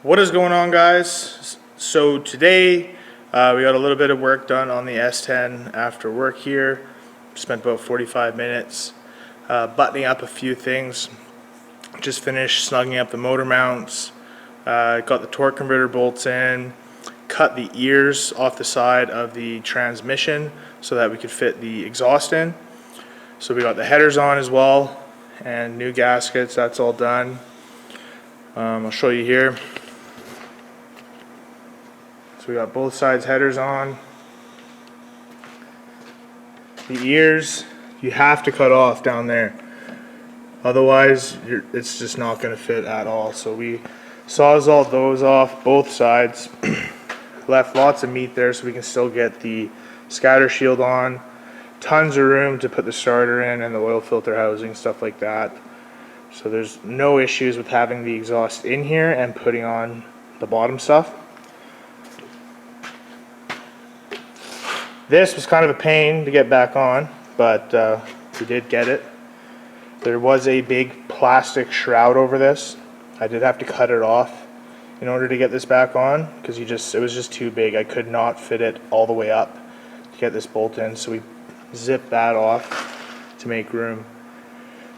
What is going on, guys? So today we got a little bit of work done on the S10 after work here. Spent about 45 minutes buttoning up a few things. Just finished snugging up the motor mounts, got the torque converter bolts in, cut the ears off the side of the transmission so that we could fit the exhaust in. So we got the headers on as well and new gaskets. That's all done. I'll show you here. So we got both sides headers on. The ears you have to cut off down there, otherwise it's just not going to fit at all. So we sawzalled those off both sides. Left lots of meat there so we can still get the scatter shield on. Tons of room to put the starter in and the oil filter housing, stuff like that. So there's no issues with having the exhaust in here and putting on the bottom stuff. This was kind of a pain to get back on, but we did get it. There was a big plastic shroud over this. I did have to cut it off in order to get this back on because it was just too big. I could not fit it all the way up to get this bolt in, so we zipped that off to make room.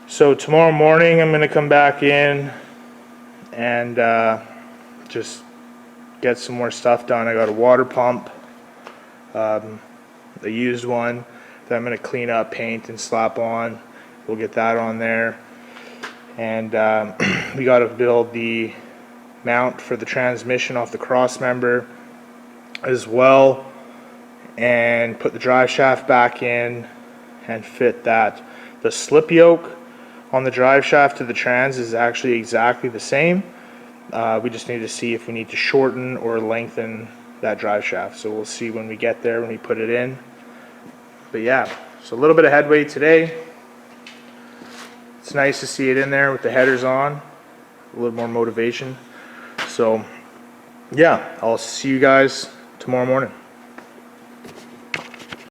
So tomorrow morning I'm going to come back in and just get some more stuff done. I got a water pump, a used one that I'm going to clean up, paint, and slap on. We'll get that on there. And we got to build the mount for the transmission off the cross member as well, and put the drive shaft back in and fit that. The slip yoke on the drive shaft to the trans is actually exactly the same. We just need to see if we need to shorten or lengthen that drive shaft. So we'll see when we get there, when we put it in. But yeah, so a little bit of headway today. It's nice to see it in there with the headers on. A little more motivation. So yeah, I'll see you guys tomorrow morning.